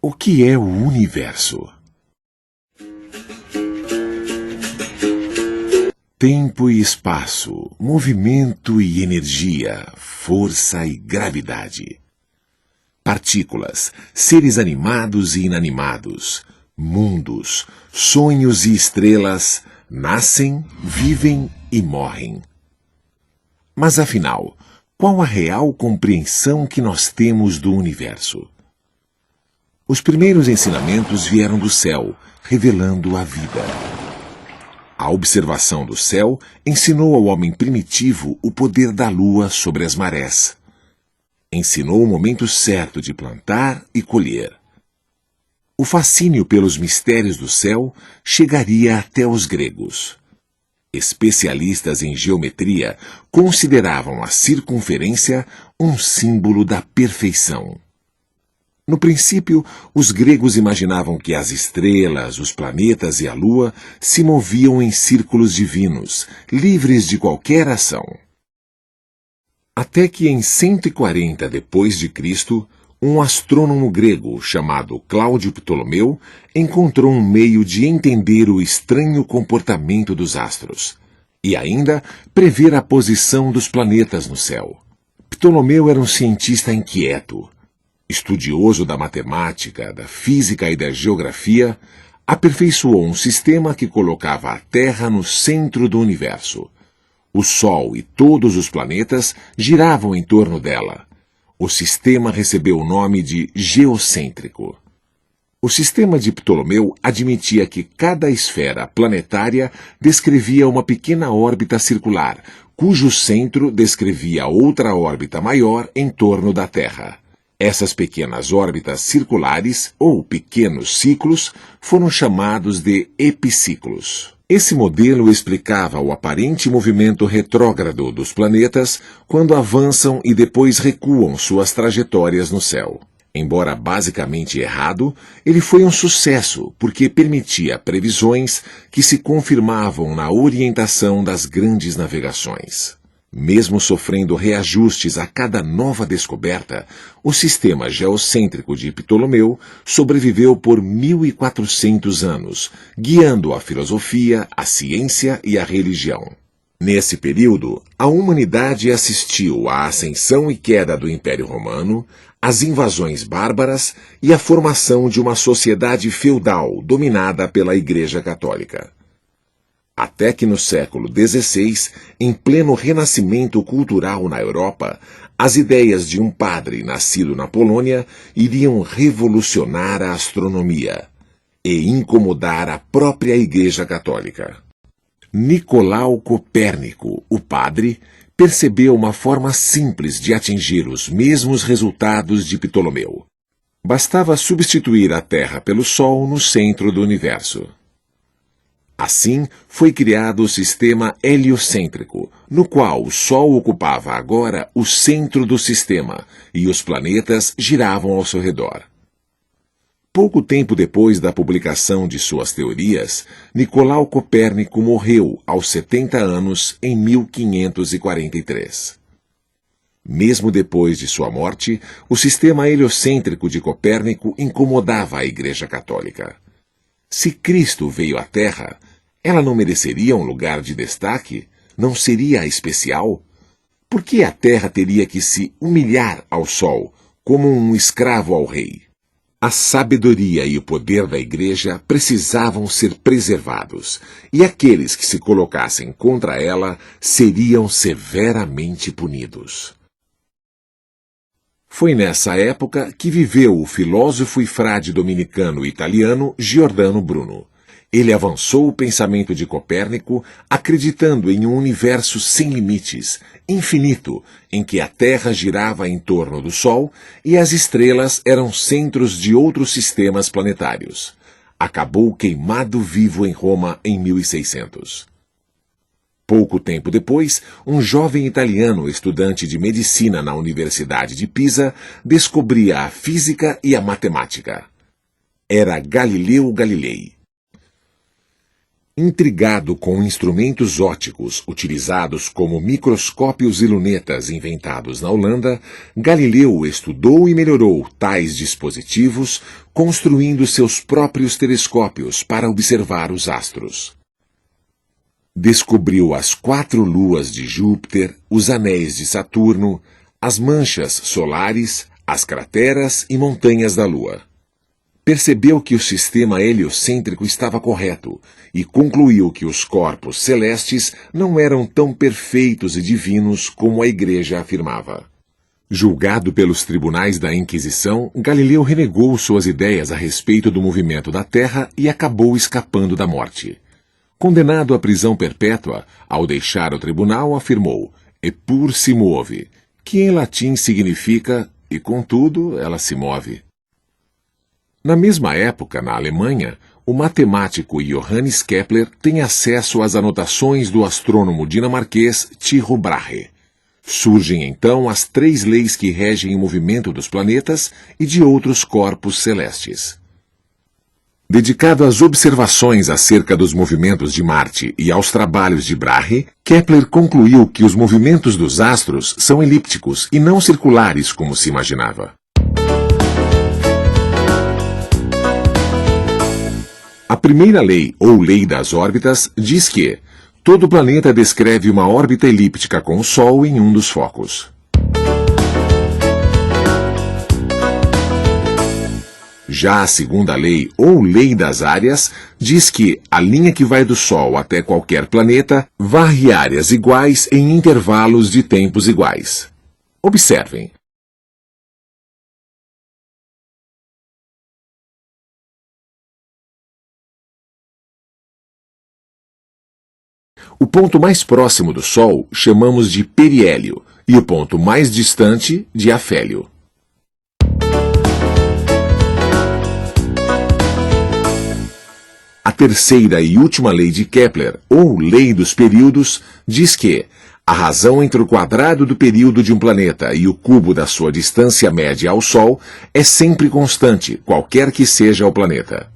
O que é o universo? Tempo e espaço, movimento e energia, força e gravidade. Partículas, seres animados e inanimados, mundos, sonhos e estrelas, nascem, vivem e morrem. Mas afinal, qual a real compreensão que nós temos do universo? Os primeiros ensinamentos vieram do céu, revelando a vida. A observação do céu ensinou ao homem primitivo o poder da lua sobre as marés. Ensinou o momento certo de plantar e colher. O fascínio pelos mistérios do céu chegaria até os gregos. Especialistas em geometria consideravam a circunferência um símbolo da perfeição. No princípio, os gregos imaginavam que as estrelas, os planetas e a lua se moviam em círculos divinos, livres de qualquer ação. Até que em 140 d.C., um astrônomo grego chamado Cláudio Ptolomeu encontrou um meio de entender o estranho comportamento dos astros e ainda prever a posição dos planetas no céu. Ptolomeu era um cientista inquieto. Estudioso da matemática, da física e da geografia, aperfeiçoou um sistema que colocava a Terra no centro do universo. O Sol e todos os planetas giravam em torno dela. O sistema recebeu o nome de geocêntrico. O sistema de Ptolomeu admitia que cada esfera planetária descrevia uma pequena órbita circular, cujo centro descrevia outra órbita maior em torno da Terra. Essas pequenas órbitas circulares, ou pequenos ciclos, foram chamados de epiciclos. Esse modelo explicava o aparente movimento retrógrado dos planetas quando avançam e depois recuam suas trajetórias no céu. Embora basicamente errado, ele foi um sucesso porque permitia previsões que se confirmavam na orientação das grandes navegações. Mesmo sofrendo reajustes a cada nova descoberta, o sistema geocêntrico de Ptolomeu sobreviveu por 1.400 anos, guiando a filosofia, a ciência e a religião. Nesse período, a humanidade assistiu à ascensão e queda do Império Romano, às invasões bárbaras e à formação de uma sociedade feudal dominada pela Igreja Católica. Até que no século XVI, em pleno renascimento cultural na Europa, as ideias de um padre nascido na Polônia iriam revolucionar a astronomia e incomodar a própria Igreja Católica. Nicolau Copérnico, o padre, percebeu uma forma simples de atingir os mesmos resultados de Ptolomeu. Bastava substituir a Terra pelo Sol no centro do universo. Assim, foi criado o sistema heliocêntrico, no qual o Sol ocupava agora o centro do sistema e os planetas giravam ao seu redor. Pouco tempo depois da publicação de suas teorias, Nicolau Copérnico morreu aos 70 anos em 1543. Mesmo depois de sua morte, o sistema heliocêntrico de Copérnico incomodava a Igreja Católica. Se Cristo veio à Terra, ela não mereceria um lugar de destaque? Não seria especial? Por que a Terra teria que se humilhar ao Sol, como um escravo ao rei? A sabedoria e o poder da Igreja precisavam ser preservados, e aqueles que se colocassem contra ela seriam severamente punidos. Foi nessa época que viveu o filósofo e frade dominicano italiano Giordano Bruno. Ele avançou o pensamento de Copérnico, acreditando em um universo sem limites, infinito, em que a Terra girava em torno do Sol e as estrelas eram centros de outros sistemas planetários. Acabou queimado vivo em Roma em 1600. Pouco tempo depois, um jovem italiano estudante de medicina na Universidade de Pisa descobria a física e a matemática. Era Galileu Galilei. Intrigado com instrumentos ópticos utilizados como microscópios e lunetas inventados na Holanda, Galileu estudou e melhorou tais dispositivos, construindo seus próprios telescópios para observar os astros. Descobriu as 4 luas de Júpiter, os anéis de Saturno, as manchas solares, as crateras e montanhas da Lua. Percebeu que o sistema heliocêntrico estava correto e concluiu que os corpos celestes não eram tão perfeitos e divinos como a Igreja afirmava. Julgado pelos tribunais da Inquisição, Galileu renegou suas ideias a respeito do movimento da Terra e acabou escapando da morte. Condenado à prisão perpétua, ao deixar o tribunal, afirmou "Eppur si muove", que em latim significa "e contudo ela se move". Na mesma época, na Alemanha, o matemático Johannes Kepler tem acesso às anotações do astrônomo dinamarquês Tycho Brahe. Surgem então as 3 leis que regem o movimento dos planetas e de outros corpos celestes. Dedicado às observações acerca dos movimentos de Marte e aos trabalhos de Brahe, Kepler concluiu que os movimentos dos astros são elípticos e não circulares como se imaginava. A primeira lei, ou lei das órbitas, diz que todo planeta descreve uma órbita elíptica com o Sol em um dos focos. Já a segunda lei, ou lei das áreas, diz que a linha que vai do Sol até qualquer planeta varre áreas iguais em intervalos de tempos iguais. Observem. O ponto mais próximo do Sol chamamos de periélio e o ponto mais distante de afélio. A terceira e última lei de Kepler, ou lei dos períodos, diz que a razão entre o quadrado do período de um planeta e o cubo da sua distância média ao Sol é sempre constante, qualquer que seja o planeta.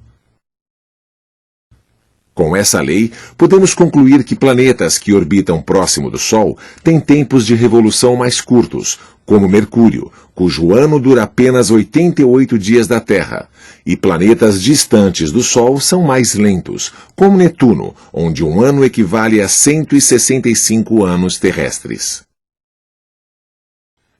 Com essa lei, podemos concluir que planetas que orbitam próximo do Sol têm tempos de revolução mais curtos, como Mercúrio, cujo ano dura apenas 88 dias da Terra, e planetas distantes do Sol são mais lentos, como Netuno, onde um ano equivale a 165 anos terrestres.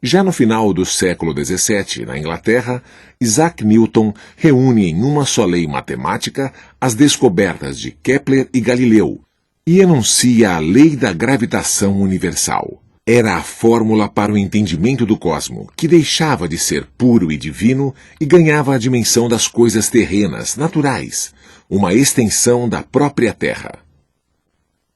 Já no final do século XVII, na Inglaterra, Isaac Newton reúne em uma só lei matemática as descobertas de Kepler e Galileu e enuncia a lei da gravitação universal. Era a fórmula para o entendimento do cosmo, que deixava de ser puro e divino e ganhava a dimensão das coisas terrenas, naturais, uma extensão da própria Terra.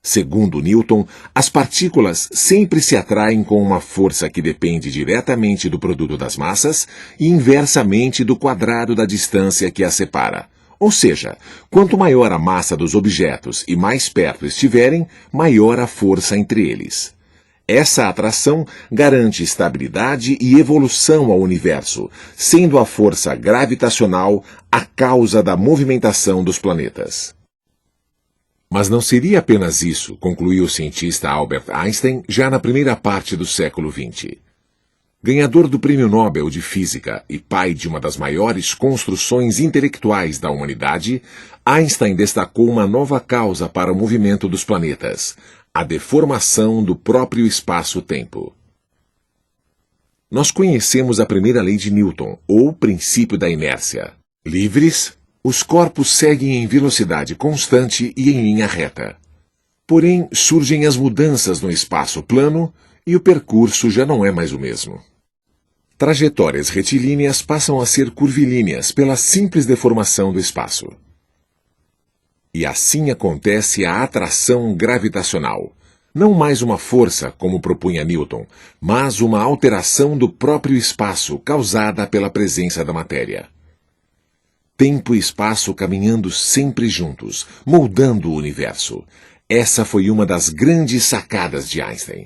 Segundo Newton, as partículas sempre se atraem com uma força que depende diretamente do produto das massas e inversamente do quadrado da distância que as separa. Ou seja, quanto maior a massa dos objetos e mais perto estiverem, maior a força entre eles. Essa atração garante estabilidade e evolução ao universo, sendo a força gravitacional a causa da movimentação dos planetas. Mas não seria apenas isso, concluiu o cientista Albert Einstein já na primeira parte do século XX. Ganhador do Prêmio Nobel de Física e pai de uma das maiores construções intelectuais da humanidade, Einstein destacou uma nova causa para o movimento dos planetas: a deformação do próprio espaço-tempo. Nós conhecemos a primeira lei de Newton, ou princípio da inércia. Livres, os corpos seguem em velocidade constante e em linha reta. Porém, surgem as mudanças no espaço plano e o percurso já não é mais o mesmo. Trajetórias retilíneas passam a ser curvilíneas pela simples deformação do espaço. E assim acontece a atração gravitacional. Não mais uma força, como propunha Newton, mas uma alteração do próprio espaço causada pela presença da matéria. Tempo e espaço caminhando sempre juntos, moldando o universo. Essa foi uma das grandes sacadas de Einstein.